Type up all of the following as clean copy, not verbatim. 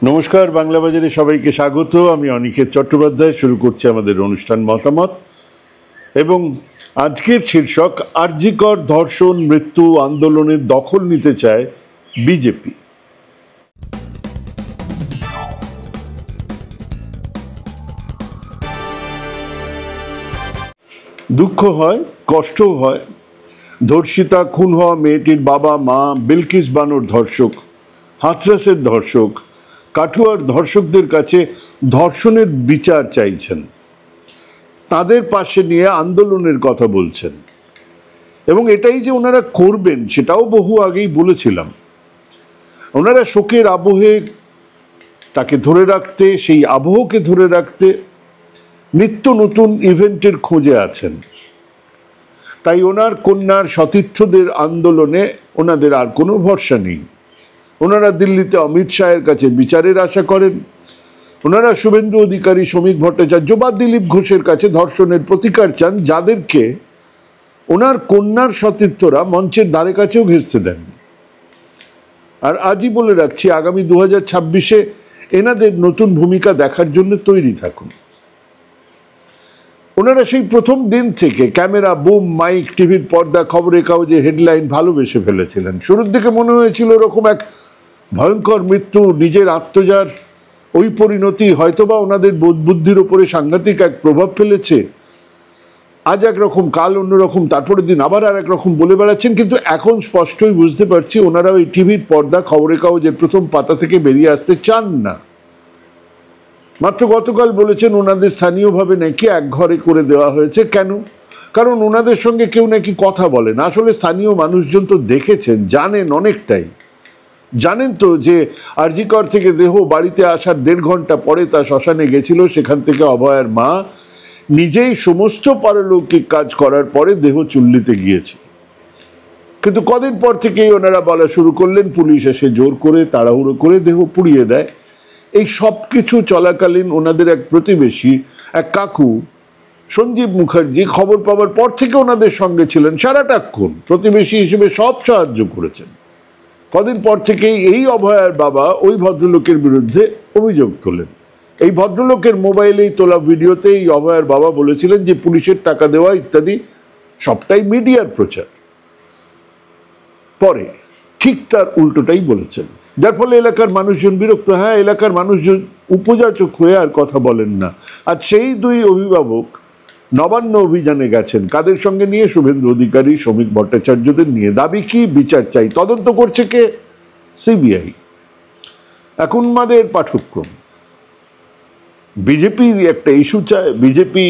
নমস্কার, বাংলা বাজারে সবাইকে স্বাগত। আমি অনিকেত চট্টোপাধ্যায়। শুরু করছি আমাদের অনুষ্ঠান মতামত, এবং আজকের শীর্ষক আর.জি. কর ধর্ষণ মৃত্যু আন্দোলনের দখল নিতে চায় বিজেপি। দুঃখ হয়, কষ্টও হয়। ধর্ষিতা খুন হওয়া মেয়েটির বাবা মা, বিলকিস বানোর ধর্ষক, হাথরাসের ধর্ষক, কাঠুয়ার ধর্ষকদের কাছে ধর্ষণের বিচার চাইছেন, তাদের পাশে নিয়ে আন্দোলনের কথা বলছেন, এবং এটাই যে ওনারা করবেন সেটাও বহু আগেই বলেছিলাম। ওনারা শোকের আবহে তাকে ধরে রাখতে, সেই আবহকে ধরে রাখতে নিত্য নতুন ইভেন্টের খোঁজে আছেন। তাই ওনার কন্যার সতীর্থদের আন্দোলনে ওনাদের আর কোনো ভরসা নেই। ওনারা দিল্লিতে অমিত শাহের কাছে বিচারের আশা করেন। ওনারা শুভেন্দু অধিকারী, শ্রমিক ভট্টাচার্য বা দিলীপ ঘোষের কাছে ধর্ষণের প্রতিকার চান, যাদেরকে ওনার কন্যার সতীর্থরা মঞ্চের ধারে কাছেও ঘেঁষতে দেন। আর আজই বলে রাখছি, আগামী 2026-এ এনাদের নতুন ভূমিকা দেখার জন্য তৈরি থাকুন। ওনারা সেই প্রথম দিন থেকে ক্যামেরা, বুম, মাইক, টিভির পর্দা, খবরের কাগজে হেডলাইন ভালোবেসে ফেলেছিলেন। শুরুর দিকে মনে হয়েছিল এরকম এক ভয়ঙ্কর মৃত্যু, নিজের আত্মজার ওই পরিণতি হয়তোবা ওনাদের বোধ বুদ্ধির ওপরে সাংঘাতিক এক প্রভাব ফেলেছে। আজ একরকম, কাল অন্যরকম, তারপরের দিন আবার আর একরকম বলে বেড়াচ্ছেন। কিন্তু এখন স্পষ্টই বুঝতে পারছি ওনারা ওই টিভির পর্দা, খবরের কাগজের প্রথম পাতা থেকে বেরিয়ে আসতে চান না। মাত্র গতকাল বলেছেন ওনাদের স্থানীয়ভাবে নাকি এক ঘরে করে দেওয়া হয়েছে। কেন? কারণ ওনাদের সঙ্গে কেউ নাকি কথা বলে না। আসলে স্থানীয় মানুষজন তো দেখেছেন, জানেন, অনেকটাই জানেন তো যে আর.জি. কর থেকে দেহ বাড়িতে আসার 1.5 ঘন্টা পরে তা শ্মশানে গেছিল। সেখান থেকে অভয়ার মা নিজেই সমস্ত পারলৌকিক কাজ করার পরে দেহ চুল্লিতে গিয়েছে। কিন্তু কদিন পর থেকেই ওনারা বলা শুরু করলেন পুলিশ এসে জোর করে, তাড়াহুড়ো করে দেহ পুড়িয়ে দেয়। এই সব কিছু চলাকালীন ওনাদের এক প্রতিবেশী, এক কাকু, সঞ্জীব মুখার্জি, খবর পাওয়ার পর থেকে ওনাদের সঙ্গে ছিলেন সারাটাক্ষণ, প্রতিবেশী হিসেবে সব সাহায্য করেছেন। কদিন পর থেকেই এই অভয়ার বাবা ওই ভদ্রলোকের বিরুদ্ধে অভিযোগ তোলেন। এই ভদ্রলোকের মোবাইলেই তোলা ভিডিওতে এই অভয়ার বাবা বলেছিলেন যে পুলিশের টাকা দেওয়া ইত্যাদি সবটাই মিডিয়ার প্রচার। পরে ঠিক তার উল্টোটাই বলেছেন, যার ফলে এলাকার মানুষজন বিরক্ত। হ্যাঁ, এলাকার মানুষজন উপযাচক হয়ে আর কথা বলেন না। আর সেই দুই অভিভাবক নবান্ন অভিযানে গেছেন। কাদের সঙ্গে নিয়ে? শুভেন্দু অধিকারী, শ্রমিক ভট্টাচার্যদের নিয়ে। দাবি কি? বিচার চাই। তদন্ত করছে কে? সিবিআই। এখন আমাদের পাঠ্যক্রম। বিজেপি একটা ইস্যু চায়, বিজেপি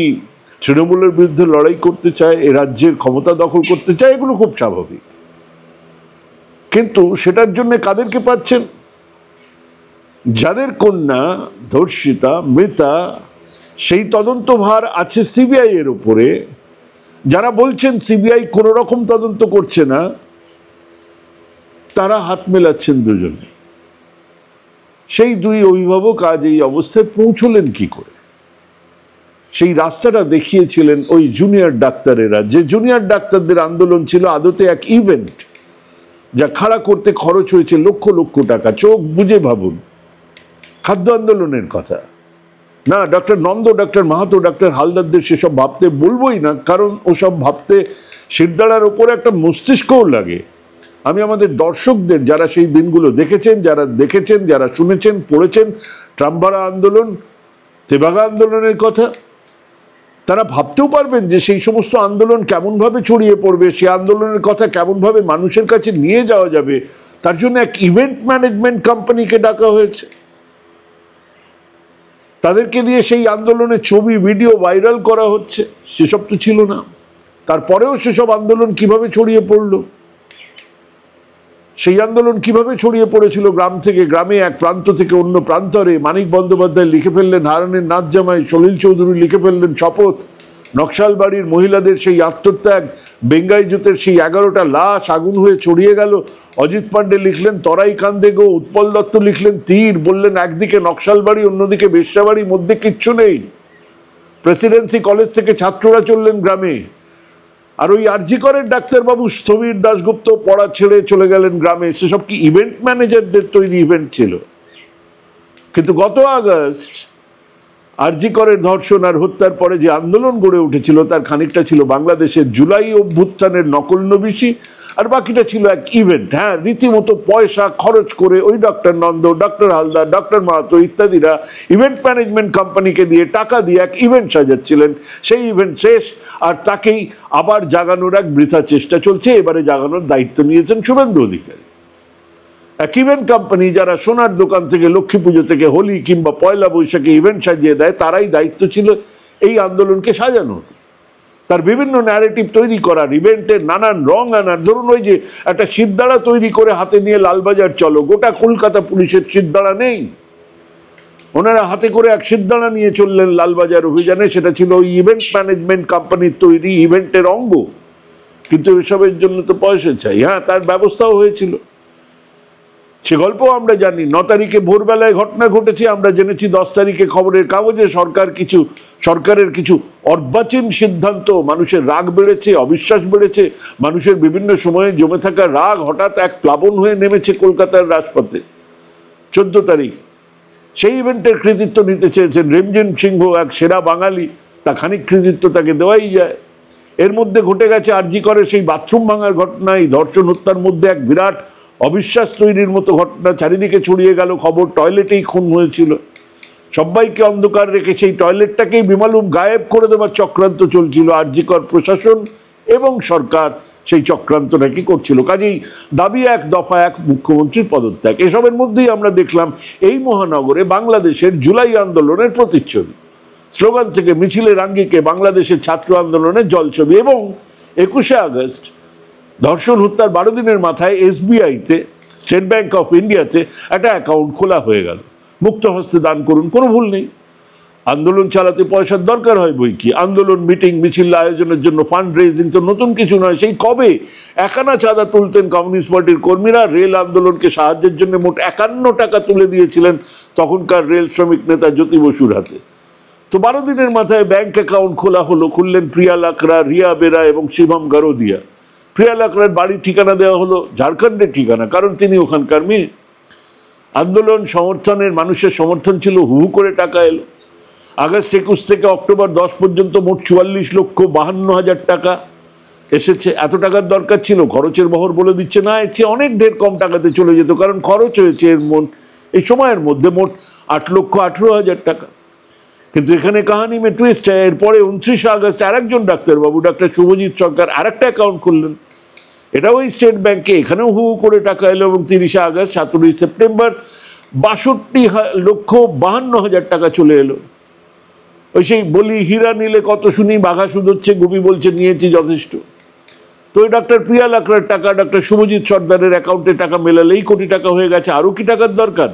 তৃণমূলের বিরুদ্ধে লড়াই করতে চায়, এ রাজ্যের ক্ষমতা দখল করতে চায়, এগুলো খুব স্বাভাবিক। কিন্তু সেটার জন্য কাদেরকে পাচ্ছেন? যাদের কন্যা ধর্ষিতা, মৃতা, সেই তদন্তভার আছে সিবিআই এর উপরে। যারা বলছেন সিবিআই কোনো রকম তদন্ত করছে না, তারা হাত মেলাচ্ছেন দুজনে। সেই দুই অভিভাবক আজ এই অবস্থায় পৌঁছলেন কি করে? সেই রাস্তাটা দেখিয়েছিলেন ওই জুনিয়র ডাক্তারেরা। যে জুনিয়র ডাক্তারদের আন্দোলন ছিল আদতে এক ইভেন্ট, যা খাড়া করতে খরচ হয়েছে লক্ষ লক্ষ টাকা। চোখ বুঝে ভাবুন। খাদ্য আন্দোলনের কথা না, doctor Nanda, doctor Mahato, doctor হালদারদের সেসব ভাবতে বলবোই না, কারণ ওসব ভাবতে শিরদাঁড়ার ওপরে একটা মস্তিষ্কও লাগে। আমি আমাদের দর্শকদের, যারা সেই দিনগুলো দেখেছেন, যারা শুনেছেন, পড়েছেন ট্রাম্পারা আন্দোলন, তেভাগা আন্দোলনের কথা, তারা ভাবতেও পারবেন যে সেই সমস্ত আন্দোলন কেমনভাবে ছড়িয়ে পড়বে, সেই আন্দোলনের কথা কেমনভাবে মানুষের কাছে নিয়ে যাওয়া যাবে। তার জন্য এক ইভেন্ট ম্যানেজমেন্ট কোম্পানিকে ডাকা হয়েছে। তাদেরকে দিয়ে সেই আন্দোলনের ছবি, ভিডিও ভাইরাল করা হচ্ছে। সেসব তো ছিল না। তারপরেও সেসব আন্দোলন কিভাবে ছড়িয়ে পড়ল? সেই আন্দোলন কিভাবে ছড়িয়ে পড়েছিল গ্রাম থেকে গ্রামে, এক প্রান্ত থেকে অন্য প্রান্তরে। মানিক বন্দ্যোপাধ্যায় লিখে ফেললেন হারানের নাচ জামাই, সলিল চৌধুরী লিখে ফেললেন শপথ, নকশালবাড়ির মহিলাদের সেই আত্মত্যাগ, বেঙ্গাই জোতের সেই 11টা লাশ আগুন হয়ে ছড়িয়ে গেল। অজিত পান্ডে লিখলেন তরাই কান্দে গো, উৎপল দত্ত লিখলেন তীর, বললেন একদিকে নকশালবাড়ি, অন্যদিকে বেশ্যাবাড়ি, মধ্যে কিচ্ছু নেই। প্রেসিডেন্সি কলেজ থেকে ছাত্ররা চললেন গ্রামে। আর ওই আর.জি. করের ডাক্তারবাবু স্থবির দাশগুপ্ত পড়া ছেড়ে চলে গেলেন গ্রামে। সেসব কি ইভেন্ট ম্যানেজারদের তৈরি ইভেন্ট ছিল? কিন্তু গত আগস্ট আরজি করের ধর্ষণ আর হত্যার পরে যে আন্দোলন গড়ে উঠেছিল তার খানিকটা ছিল বাংলাদেশের জুলাই অভ্যুত্থানের নকল নবিশি, আর বাকিটা ছিল এক ইভেন্ট। হ্যাঁ, রীতিমতো পয়সা খরচ করে ওই doctor Nanda, doctor Haldar, doctor Mahato ইত্যাদিরা ইভেন্ট ম্যানেজমেন্ট কোম্পানিকে দিয়ে টাকা দিয়ে এক ইভেন্ট সাজাচ্ছিলেন। সেই ইভেন্ট শেষ, আর তাকেই আবার জাগানোর এক বৃথা চেষ্টা চলছে। এবারে জাগানোর দায়িত্ব নিয়েছেন শুভেন্দু অধিকারী। এক ইভেন্ট কোম্পানি যারা সোনার দোকান থেকে, লক্ষ্মী পুজো থেকে হোলি কিংবা পয়লা বৈশাখে ইভেন্ট সাজিয়ে দেয়, তারাই দায়িত্ব ছিল এই আন্দোলনকে সাজানোর, তার বিভিন্ন ন্যারেটিভ তৈরি করার, ইভেন্টের নানান রং আনার। ধরুন ওই যে একটা শিরদাঁড়া তৈরি করে হাতে নিয়ে লালবাজার চলো, গোটা কলকাতা পুলিশের শিরদাঁড়া নেই, ওনারা হাতে করে এক শিরদাঁড়া নিয়ে চললেন লালবাজার অভিযানে। সেটা ছিল ওই ইভেন্ট ম্যানেজমেন্ট কোম্পানির তৈরি ইভেন্টের অঙ্গ। কিন্তু এসবের জন্য তো পয়সা চাই। হ্যাঁ, তার ব্যবস্থাও হয়েছিল, সে গল্প আমরা জানি। 9 তারিখে ভোরবেলায় ঘটনা ঘটেছে, আমরা জেনেছি 10 তারিখে খবরের কাগজে। সরকারের কিছু অর্বাচীন সিদ্ধান্ত, মানুষের রাগ বেড়েছে, অবিশ্বাস বেড়েছে, মানুষের বিভিন্ন সময়ে জমে থাকা রাগ হঠাৎ এক প্লাবন হয়ে নেমেছে কলকাতার রাজপথে। 14 তারিখ সেই ইভেন্টের কৃতিত্ব নিতে চেয়েছেন রিমঝিম সিংহ, এক সেরা বাঙালি, তা খানিক কৃতিত্ব তাকে দেওয়াই যায়। এর মধ্যে ঘটে গেছে আরজি করে সেই বাথরুম ভাঙার ঘটনা। এই ধর্ষণ হত্যার মধ্যে এক বিরাট অবিশ্বাস তৈরির মতো ঘটনা। চারিদিকে ছড়িয়ে গেল খবর টয়লেটেই খুন হয়েছিল। সবাইকে অন্ধকার রেখে সেই টয়লেটটাকেই বেমালুম গায়েব করে দেওয়ার চক্রান্ত চলছিল। আরজি কর প্রশাসন এবং সরকার সেই চক্রান্ত নাকি করছিল। কাজেই দাবি এক, দফা এক, মুখ্যমন্ত্রীর পদত্যাগ। এসবের মধ্যেই আমরা দেখলাম এই মহানগরে বাংলাদেশের জুলাই আন্দোলনের প্রতিচ্ছবি। স্লোগান থেকে মিছিলের আঙ্গিকে বাংলাদেশের ছাত্র আন্দোলনের জলছবি। এবং 21শে আগস্ট ধর্ষণ হত্যার 12 দিনের মাথায় SBI-তে, স্টেট ব্যাংক অফ ইন্ডিয়াতে একটা অ্যাকাউন্ট খোলা হয়ে গেল। মুক্ত হস্তে দান করুন, কোনো ভুল নেই। আন্দোলন চালাতে পয়সার দরকার হয় বই কি। আন্দোলন, মিটিং, মিছিল আয়োজনের জন্য ফান্ড রেজিং তো নতুন কিছু নয়। সেই কবে 1 চাঁদা তুলতেন কমিউনিস্ট পার্টির কর্মীরা। রেল আন্দোলনকে সাহায্যের জন্য মোট 51 টাকা তুলে দিয়েছিলেন তখনকার রেল শ্রমিক নেতা জ্যোতি বসুর হাতে। তো 12 দিনের মাথায় ব্যাংক অ্যাকাউন্ট খোলা হলো। খুললেন প্রিয়া লাকড়া, রিয়া বেরা এবং শিবম গারোদিয়া। প্রিয়া লাকড়ার বাড়ির ঠিকানা দেওয়া হলো ঝাড়খণ্ডের ঠিকানা, কারণ তিনি ওখানকার মেয়ে। আন্দোলন সমর্থনের মানুষের সমর্থন ছিল, হু হু করে টাকা এলো। আগস্ট 21 থেকে অক্টোবর 10 পর্যন্ত মোট 44,52,000 টাকা এসেছে। এত টাকার দরকার ছিল? খরচের বহর বলে দিচ্ছে না, এর চেয়ে অনেক ঢের কম টাকাতে চলে যেত, কারণ খরচ হয়েছে এই সময়ের মধ্যে মোট 8,18,000 টাকা। কিন্তু এখানে কাহানি মে টুইস্ট। এরপরে 29শে আগস্ট আরেকজন ডাক্তারবাবু, ডাক্তার শুভজিৎ সরকার, আরেকটা অ্যাকাউন্ট খুললেন, এটা ওই স্টেট ব্যাংকে। এখানেও হু হু করে টাকা এলো। এবং 30শে আগস্ট 17ই সেপ্টেম্বর 62,52,000 টাকা চলে এলো। ওই সেই বলি হীরা নিলে কত শুনি, বাঘা সুদ হচ্ছে, গুপি বলছে নিয়েছি যথেষ্ট। তো ওই ডাক্তার প্রিয়া লাকড়ার টাকা ডাক্তার শুভজিৎ সর্দারের অ্যাকাউন্টে টাকা মেলালেই কোটি টাকা হয়ে গেছে। আরও কি টাকার দরকার?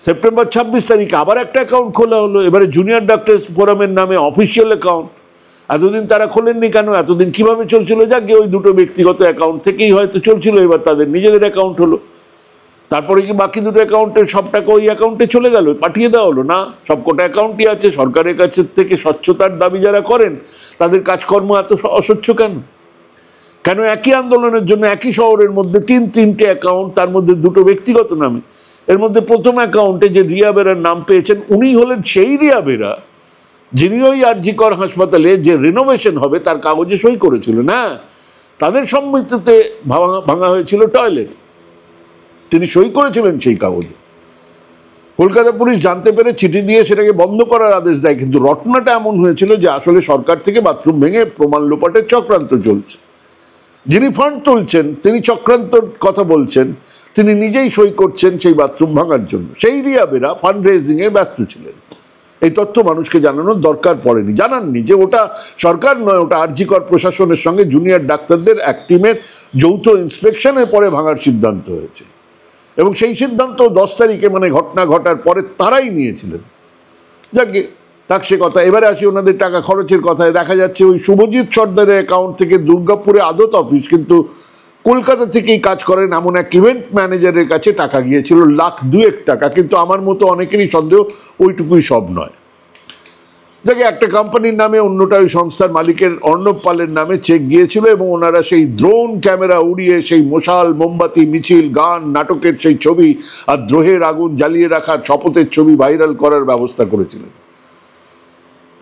সেপ্টেম্বর 26 তারিখে আবার একটা অ্যাকাউন্ট খোলা হলো, এবারে জুনিয়র ডাক্তার্স ফোরামের নামে অফিসিয়াল অ্যাকাউন্ট। এতদিন তারা খোলেননি কেন? এতদিন কিভাবে চলছিল? যাকে ওই দুটো ব্যক্তিগত অ্যাকাউন্ট থেকেই হয়তো চলছিল, এবার তাদের নিজেদের অ্যাকাউন্ট হলো। তারপরে কি বাকি দুটো অ্যাকাউন্টের সব টাকা ওই অ্যাকাউন্টে চলে গেল, পাঠিয়ে দেওয়া হলো? না, সবকটা অ্যাকাউন্টই আছে। সরকারের কাছে থেকে স্বচ্ছতার দাবি যারা করেন, তাদের কাজকর্ম এত অস্বচ্ছ কেন? একই আন্দোলনের জন্য একই শহরের মধ্যে 3-3টে অ্যাকাউন্ট, তার মধ্যে দুটো ব্যক্তিগত নামে। এর মধ্যে প্রথম অ্যাকাউন্টে যে রিয়া বেরার নাম পেয়েছেন, উনি হলেন সেই রিয়া বেরা যিনি ওই আরজি কর হাসপাতালে যে রিনোভেশন হবে তার কাগজে সই করেছিলেন। হ্যাঁ, তাদের সম্মতিতে ভাঙা হয়েছিল টয়লেট, তিনি সই করেছিলেন সেই কাগজে। কলকাতা পুলিশ জানতে পেরে চিঠি দিয়ে সেটাকে বন্ধ করার আদেশ দেয়। কিন্তু রটনাটা এমন হয়েছিল যে আসলে সরকার থেকে বাথরুম ভেঙে প্রমাণ লোপাটের চক্রান্ত চলছে। যিনি ফান্ড তুলছেন তিনি চক্রান্তর কথা বলছেন, তিনি নিজেই সই করছেন সেই বাথরুম ভাঙার জন্য। সেই রিয়া বেরা ফান্ড রেজিংয়ে ব্যস্ত ছিলেন। এই তথ্য মানুষকে জানানোর দরকার পড়েনি, জানাননি যে ওটা সরকার নয়, ওটা আরজি কর প্রশাসনের সঙ্গে জুনিয়র ডাক্তারদের এক টিমের যৌথ ইন্সপেকশনের পরে ভাঙার সিদ্ধান্ত হয়েছে। এবং সেই সিদ্ধান্ত 10 তারিখে মানে ঘটনা ঘটার পরে তারাই নিয়েছিলেন। যাকে থাক সে কথা। এবারে আসি ওনাদের টাকা খরচের কথায়। দেখা যাচ্ছে ওই শুভজিৎ সর্দারের অ্যাকাউন্ট থেকে দুর্গাপুরে আদত অফিস, কিন্তু কলকাতা থেকেই কাজ করেন এমন এক ইভেন্ট ম্যানেজারের কাছে টাকা গিয়েছিল 1,02,000 টাকা। কিন্তু আমার মতো অনেকেরই সন্দেহ ওইটুকুই সব নয়। দেখে একটা কোম্পানির নামে, অন্যটা ওই সংস্থার মালিকের অর্ণব পালের নামে চেক গিয়েছিল এবং ওনারা সেই ড্রোন ক্যামেরা উড়িয়ে সেই মশাল, মোমবাতি, মিছিল, গান, নাটকের সেই ছবি আর দ্রোহের আগুন জ্বালিয়ে রাখার শপথের ছবি ভাইরাল করার ব্যবস্থা করেছিলেন।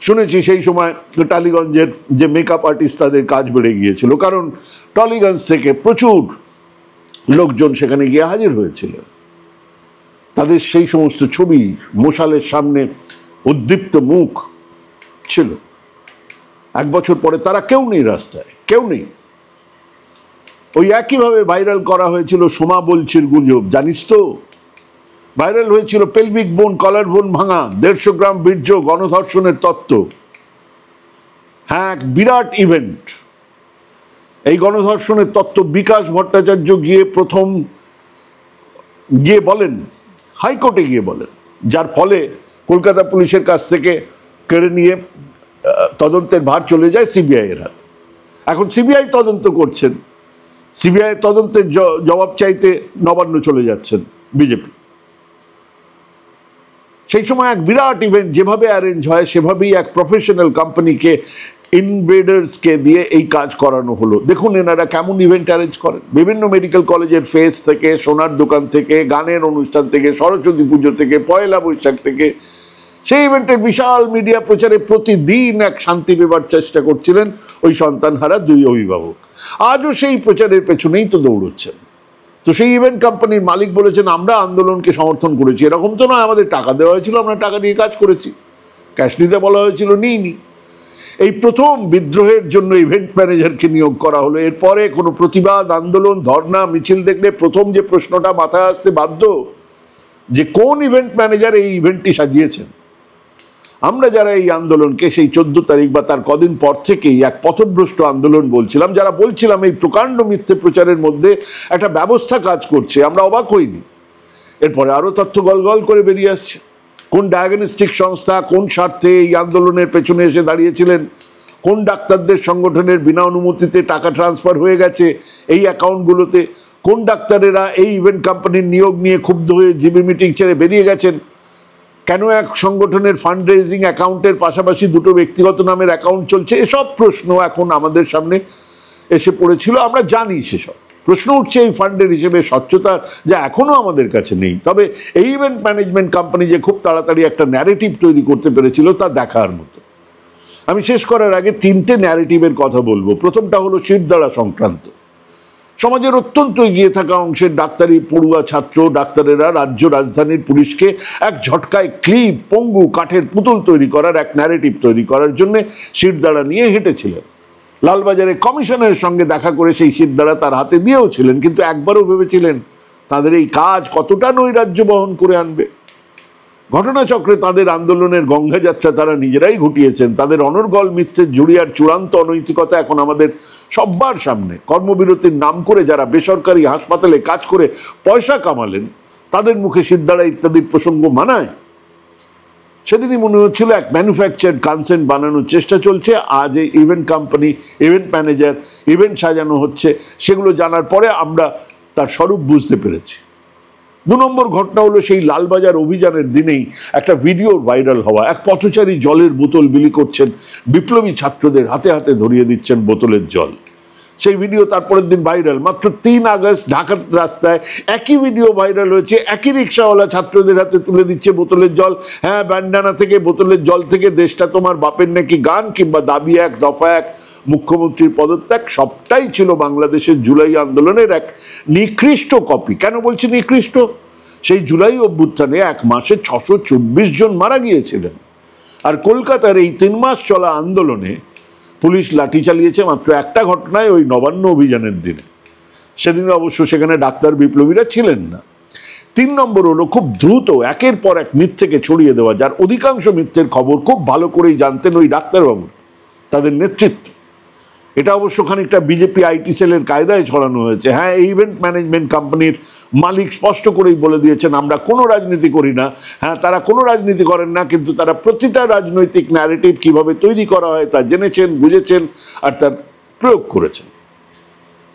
শুনেছি সেই সময় টালিগঞ্জের যে মেকআপ আর্টিস্ট তাদের কাজ বেড়ে গিয়েছিল, কারণ টালিগঞ্জ থেকে প্রচুর লোকজন সেখানে গিয়ে হাজির হয়েছিলেন। তাদের সেই সমস্ত ছবি, মশালের সামনে উদ্দীপ্ত মুখ ছিল। এক বছর পরে তারা কেউ নেই রাস্তায়, কেউ নেই। ওই একইভাবে ভাইরাল করা হয়েছিল সোমা বলছির গুজব, জানিস তো? ভাইরাল হয়েছিল পেলভিক বোন, কলার বোন ভাঙা, 150 গ্রাম বীর্য, গণধর্ষণের তত্ত্ব। হ্যাঁ, এক বিরাট ইভেন্ট। এই গণধর্ষণের তত্ত্ব বিকাশ ভট্টাচার্য প্রথম গিয়ে বলেন, হাইকোর্টে গিয়ে বলেন, যার ফলে কলকাতা পুলিশের কাছ থেকে কেড়ে নিয়ে তদন্তের ভার চলে যায় সিবিআই এর হাতে। এখন সিবিআই তদন্ত করছেন, সিবিআই তদন্তের জবাব চাইতে নবান্ন চলে যাচ্ছেন বিজেপি। সেই সময় এক বিরাট ইভেন্ট যেভাবে অ্যারেঞ্জ হয় সেভাবেই এক প্রফেশনাল কোম্পানিকে, ইনভেডার্সকে দিয়ে এই কাজ করানো হলো। দেখুন এনারা কেমন ইভেন্ট অ্যারেঞ্জ করেন। বিভিন্ন মেডিকেল কলেজের ফেস থেকে, সোনার দোকান থেকে, গানের অনুষ্ঠান থেকে, সরস্বতী পুজো থেকে, পয়লা বৈশাখ থেকে, সেই ইভেন্টের বিশাল মিডিয়া প্রচারে প্রতিদিন এক শান্তি পেবার চেষ্টা করছিলেন ওই সন্তানহারা দুই অভিভাবক। আজও সেই প্রচারের পেছনেই তো দৌড়চ্ছেন। তো সেই ইভেন্ট কোম্পানির মালিক বলেছেন, আমরা আন্দোলনকে সমর্থন করেছি। এরকম তো নয়, আমাদের টাকা দেওয়া হয়েছিল, আমরা টাকা নিয়ে কাজ করেছি। ক্যাশ নিতে বলা হয়েছিল, নিইনি। এই প্রথম বিদ্রোহের জন্য ইভেন্ট ম্যানেজারকে নিয়োগ করা হলো। এরপরে কোনো প্রতিবাদ, আন্দোলন, ধর্ণা, মিছিল দেখলে প্রথম যে প্রশ্নটা মাথায় আসতে বাধ্য, যে কোন ইভেন্ট ম্যানেজার এই ইভেন্টটি সাজিয়েছেন। আমরা যারা এই আন্দোলনকে সেই 14 তারিখ বা তার কদিন পর থেকেই এক পথভ্রষ্ট আন্দোলন বলছিলাম, যারা বলছিলাম এই প্রকাণ্ড মিথ্যে প্রচারের মধ্যে একটা ব্যবস্থা কাজ করছে, আমরা অবাক হইনি। এরপরে আরো তথ্য গলগল করে বেরিয়ে আসছে। কোন ডায়াগনস্টিক সংস্থা কোন স্বার্থে এই আন্দোলনের পেছনে এসে দাঁড়িয়েছিলেন, কোন ডাক্তারদের সংগঠনের বিনা অনুমতিতে টাকা ট্রান্সফার হয়ে গেছে এই অ্যাকাউন্টগুলোতে, কোন ডাক্তারেরা এই ইভেন্ট কোম্পানির নিয়োগ নিয়ে ক্ষুব্ধ হয়ে জিবি মিটিং ছেড়ে বেরিয়ে গেছেন, কেন এক সংগঠনের ফান্ড রেজিং অ্যাকাউন্টের পাশাপাশি দুটো ব্যক্তিগত নামের অ্যাকাউন্ট চলছে, এসব প্রশ্ন এখন আমাদের সামনে এসে পড়েছিল। আমরা জানি সেসব প্রশ্ন উঠছে এই ফান্ডের হিসেবে স্বচ্ছতার, যা এখনো আমাদের কাছে নেই। তবে এই ইভেন্ট ম্যানেজমেন্ট কোম্পানি যে খুব তাড়াতাড়ি একটা ন্যারেটিভ তৈরি করতে পেরেছিল তা দেখার মতো। আমি শেষ করার আগে 3টে ন্যারেটিভের কথা বলবো। প্রথমটা হলো শিরদাঁড়া সংক্রান্ত। সমাজের অত্যন্ত এগিয়ে থাকা অংশের ডাক্তারি পড়ুয়া ছাত্র ডাক্তারেরা রাজ্য রাজধানীর পুলিশকে এক ঝটকায় ক্লিপ, পঙ্গু, কাঠের পুতুল তৈরি করার এক ন্যারেটিভ তৈরি করার জন্য শিরদাঁড়া নিয়ে হেঁটেছিলেন। লালবাজারে কমিশনের সঙ্গে দেখা করে সেই শিরদাঁড়া তার হাতে দিয়েও ছিলেন, কিন্তু একবারও ভেবেছিলেন তাদের এই কাজ কতটা নৈরাজ্য বহন করে আনবে। ঘটনাচক্রে তাদের আন্দোলনের গঙ্গাযাত্রা তারা নিজেরাই ঘটিয়েছেন। তাদের অনর্গল মিথ্যের জুড়িয়ার চূড়ান্ত অনৈতিকতা এখন আমাদের সব্বার সামনে। কর্মবিরতির নাম করে যারা বেসরকারি হাসপাতালে কাজ করে পয়সা কামালেন, তাদের মুখে শিরদাঁড়া ইত্যাদির প্রসঙ্গ মানায়? সেদিনই মনে হচ্ছিল এক ম্যানুফ্যাকচার্ড কনসেন্ট বানানোর চেষ্টা চলছে। আজ এই event company, event manager, event সাজানো হচ্ছে, সেগুলো জানার পরে আমরা তার স্বরূপ বুঝতে পেরেছি। 2 নম্বর ঘটনা হলো সেই লালবাজার অভিযানের দিনেই একটা ভিডিও ভাইরাল হওয়া। এক পথচারী জলের বোতল বিলি করছেন, বিপ্লবী ছাত্রদের হাতে হাতে ধরিয়ে দিচ্ছেন বোতলের জল। সেই ভিডিও তারপরের দিন ভাইরাল। মাত্র 3 আগস্ট ঢাকার রাস্তায় একই ভিডিও ভাইরাল হয়েছে, একই রিক্সাওয়ালা ছাত্রদের হাতে তুলে দিচ্ছে বোতলের জল। হ্যাঁ, ব্যান্ডানা থেকে, বোতলের জল থেকে দেশটা তোমার বাপের নাকি গান, কিংবা দাবি 1 দফা 1, মুখ্যমন্ত্রীর পদত্যাগ, সবটাই ছিল বাংলাদেশের জুলাই আন্দোলনের এক নিকৃষ্ট কপি। কেন বলছি নিকৃষ্ট? সেই জুলাই অভ্যুত্থানে 1 মাসে 624 জন মারা গিয়েছিলেন। আর কলকাতার এই 3 মাস চলা আন্দোলনে পুলিশ লাঠি চালিয়েছে মাত্র একটা ঘটনায়, ওই নবান্ন অভিযানের দিনে। সেদিন অবশ্য সেখানে ডাক্তার বিপ্লবীরা ছিলেন না। 3 নম্বর হলো খুব দ্রুত একের পর এক মিথ্যেকে ছড়িয়ে দেওয়া, যার অধিকাংশ মিথ্যের খবর খুব ভালো করেই জানতেন ওই ডাক্তারবাবু, তাদের নেতৃত্ব। এটা অবশ্য খানিকটা বিজেপি আইটি সেলের কায়দায় ছড়ানো হয়েছে। হ্যাঁ, এই ইভেন্ট ম্যানেজমেন্ট কোম্পানির মালিক স্পষ্ট করেই বলে দিয়েছেন, আমরা কোনো রাজনীতি করি না। হ্যাঁ, তারা কোনো রাজনীতি করেন না, কিন্তু তারা প্রতিটা রাজনৈতিক ন্যারেটিভ কিভাবে তৈরি করা হয় তা জেনেছেন, বুঝেছেন আর তার প্রয়োগ করেছেন।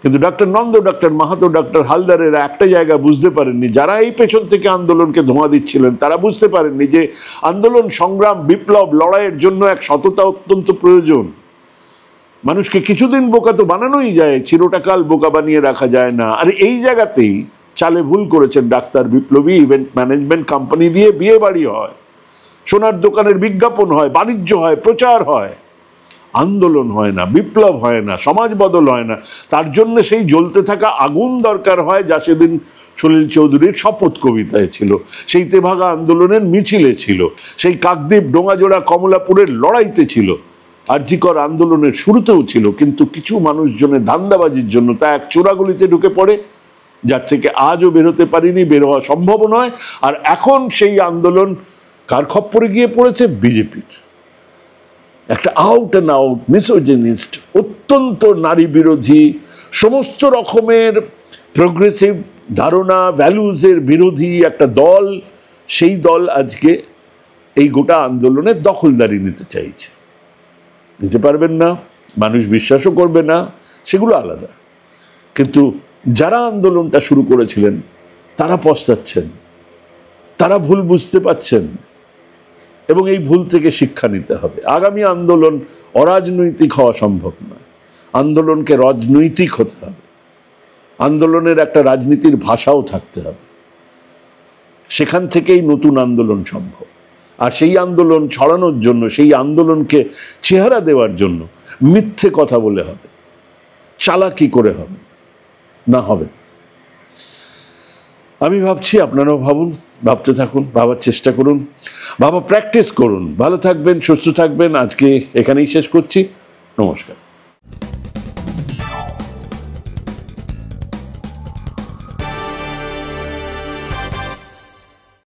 কিন্তু doctor Nanda, doctor Mahato, doctor হালদারেরা একটা জায়গা বুঝতে পারেননি, যারা এই পেছন থেকে আন্দোলনকে ধোঁয়া দিচ্ছিলেন তারা বুঝতে পারেননি যে আন্দোলন, সংগ্রাম, বিপ্লব, লড়াইয়ের জন্য এক সততা অত্যন্ত প্রয়োজন। মানুষকে কিছুদিন বোকা তো বানানোই যায়, চিরটাকাল বোকা বানিয়ে রাখা যায় না। আর এই জায়গাতেই চালে ভুল করেছেন ডাক্তার বিপ্লবী। ইভেন্ট ম্যানেজমেন্ট কোম্পানি দিয়ে বিয়ে বাড়ি হয়, সোনার দোকানের বিজ্ঞাপন হয়, বাণিজ্য হয়, প্রচার হয়, আন্দোলন হয় না, বিপ্লব হয় না, সমাজ বদল হয় না। তার জন্য সেই জ্বলতে থাকা আগুন দরকার হয়, যা সেদিন সলিল চৌধুরীর শপথ কবিতায় ছিল, সেই তেভাগা আন্দোলনের মিছিলে ছিল, সেই কাকদ্বীপ, ডোঙাজোড়া, কমলাপুরের লড়াইতে ছিল, আরজিকর আন্দোলনের শুরুতেও ছিল। কিন্তু কিছু মানুষজনের ধান্দাবাজির জন্য তা এক চোরাগুলিতে ঢুকে পড়ে, যার থেকে আজও বেরোতে পারিনি, বের হওয়া সম্ভব নয়। আর এখন সেই আন্দোলন কার খপ্পরে গিয়ে পড়েছে? বিজেপির। একটা আউট অ্যান্ড আউট মিসোজিনিস্ট, অত্যন্ত নারী বিরোধী, সমস্ত রকমের প্রোগ্রেসিভ ধারণা, ভ্যালুজের বিরোধী একটা দল। সেই দল আজকে এই গোটা আন্দোলনের দখলদারি নিতে চাইছে। নিতে পারবেন না, মানুষ বিশ্বাসও করবে না, সেগুলো আলাদা। কিন্তু যারা আন্দোলনটা শুরু করেছিলেন তারা পস্তাচ্ছেন, তারা ভুল বুঝতে পারছেন, এবং এই ভুল থেকে শিক্ষা নিতে হবে। আগামী আন্দোলন অরাজনৈতিক হওয়া সম্ভব নয়, আন্দোলনকে রাজনৈতিক হতে হবে, আন্দোলনের একটা রাজনীতির ভাষাও থাকতে হবে। সেখান থেকেই নতুন আন্দোলন সম্ভব। আর সেই আন্দোলন ছড়ানোর জন্য, সেই আন্দোলনকে চেহারা দেওয়ার জন্য মিথ্যে কথা বলে হবে, চালাকি করে হবে না, হবে। আমি ভাবছি, আপনারাও ভাবুন, ভাবতে থাকুন, ভাবার চেষ্টা করুন, প্র্যাকটিস করুন। ভালো থাকবেন, সুস্থ থাকবেন। আজকে এখানেই শেষ করছি। নমস্কার।